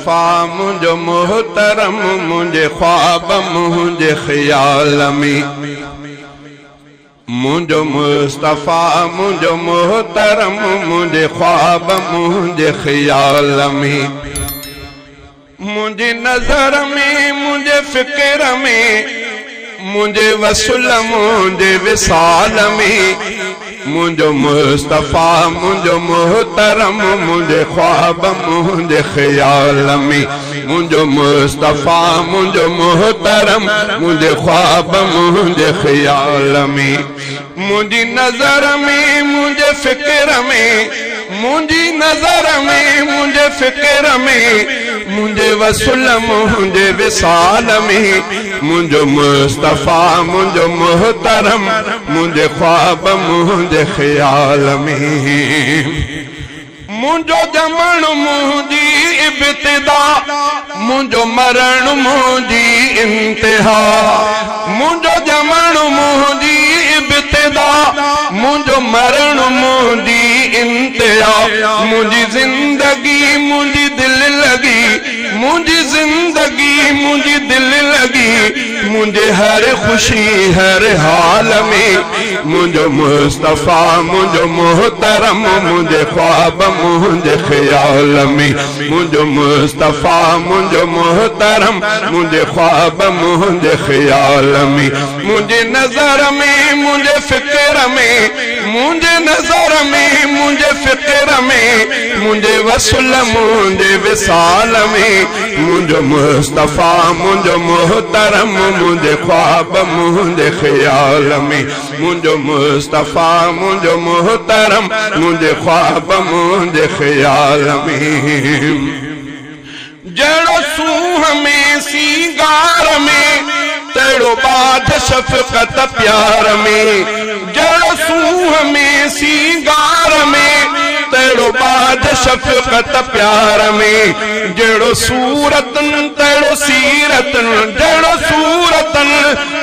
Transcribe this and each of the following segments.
मुस्तफ़ा मुझो मोहतरम मुझे ख्वाब मुझे ख्याल में मुझो मुस्तफ़ा मुझो मोहतरम मुझे ख्वाब मुझे ख्याल में मुझे नजर में मुझे फिक्र में मुझे वसूल मुझे विसाल में मुझो मुस्तफ़ा मुझो मोहतरम मुझे ख्वाब मुझे ख्याल में मुझो मुस्तफ़ा मुझो मोहतरम मुझे ख्वाब मुझे ख्याल में मुझी नजर में मुझे फिक्र में मुझी नजर में मुझे फिक्र में मुझे वसूल मुझे विसाल में मुझो मुस्तफ़ा मुझो मोहतरम मुझे ख्वाब मुझे ख्याल में मुझो जमण मुझी इब्तिदा मुझो मरण मुझी इंतहा मुझो जमण मुझी इब्तिदा मुझो मरण मुझी इंतहा मुझी जिंदगी मुझी दिल लगी मुझी जिंदगी मुझी दिल लगी मुझे हर खुशी हर हाल में मुझो मुस्तफ़ा मुझो मोहतरम मुझे ख्वाब मुझे ख्याल में मुझो मुस्तफ़ा मुझो मोहतरम मुझे ख्वाब मुझे ख्याल में मुझे नजर में मुझे फिक्र में मुझे नजर में मुझे फिक्र में मुझे वसूल मुझे विसाल में मुझो मुस्तफ़ा मुझो मोहतरम मुझे ख्वाब मुझे ख्याल में मुझो मुस्तफ़ा मुझो मोहतरम मुझे ख्वाब मुझे ख्याल में जड़ो सूह में सींगार में तेड़ो बाध शफ़क़त प्यार में जड़ो सूह में सींगार में तेड़ो बाध शफ़क़त प्यार में जड़ो सूरतन तेड़ो सीरतन जड़ो सूरतन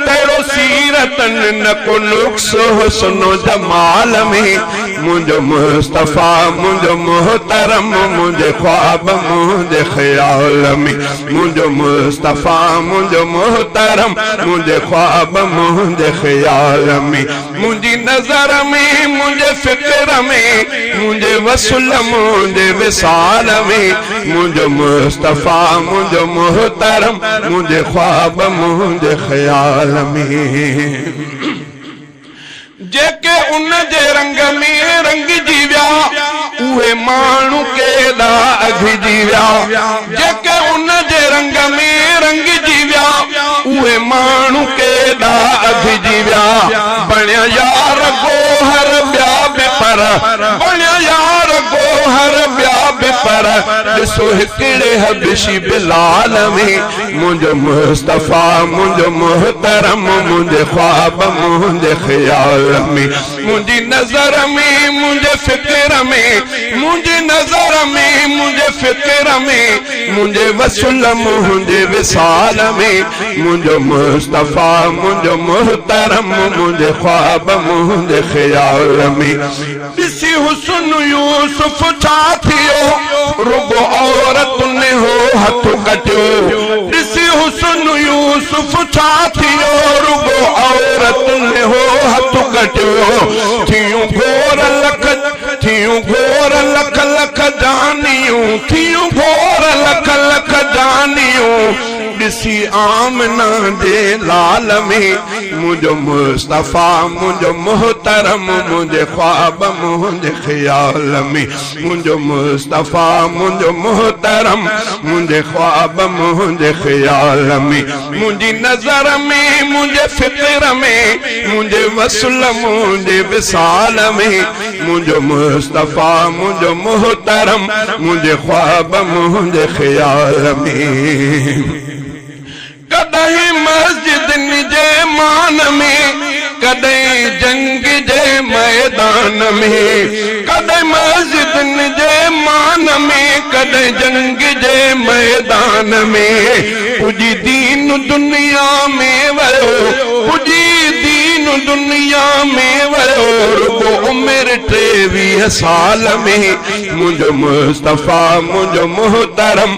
तेड़ो सीरतन न को नुक्स हुस्न जमाल में मुझो मुस्तफ़ा मुझो मोहतरम मुझे ख्वाब मुझे ख्याल में मुझो मुस्तफ़ा मुझो मोहतरम मुझे ख्वाब मुझे ख्याल में मुझी नजर में मुझे फिक्र में मुझे वसूल मुझे विसाल में मुझो मुस्तफ़ा मुझो मोहतरम मुझे ख्वाब मुझे ख्याल में जेके उन जे रंग में रंग जीव्या उहे मानू केदा अघ जीव्या जेके उन जे रंग में रंग जीव्या उहे मानू केदा अघ जीव्या बणिया यार गोहर ॿिया बि पर बणिया यार गोहर ॿिया बि पर ॾिसो हिकिड़े हबशी बिलाल में मुझो मुस्तफ़ा मुझो मोहतरम मुझे ख्वाब मुझे ख्याल में मुझी नजर में मुझे फिक्र में मुझे नजर में मुझे फिक्र में मुझे वसूल मुझे विसाल में मुझो मुस्तफ़ा मुझो मोहतरम मुझे ख्वाब मुझे ख्याल में ॾिसी हुस्न यूसुफ छा थियो रुगो औरत ने हो हथ कटियो ॾिसी हुस्न यूसुफ छा थियो रुगो औरत ने हो हथ कटियो थियूं घोर लख लख जानियूं थियूं घोर लख लख जानियूं ॾिसी आमना जे लाल में मुझो मुस्तफ़ा मुझो मोहतरम मुझे ख्वाब मुझे ख्याल में मुझो मुस्तफ़ा मुझो मोहतरम मुझे ख्वाब मुझे ख्याल में मुझी नजर में मुझे फिक्र में मुझे वसूल मुझे विसाल में मुझो मुस्तफ़ा मुझो मोहतरम मुझे ख्वाब मुझे ख्याल में कदहीं मस्जिद जे मान में कदहीं जंग जे मैदान में कदहीं मस्जिद जे मान में कदहीं जंग जे मैदान में पुजी दीन दुनिया में वयो पुजी दीन दुनिया में वयो रुगो उम्र 23 साल में मुझो मुस्तफ़ा मुझो मोहतरम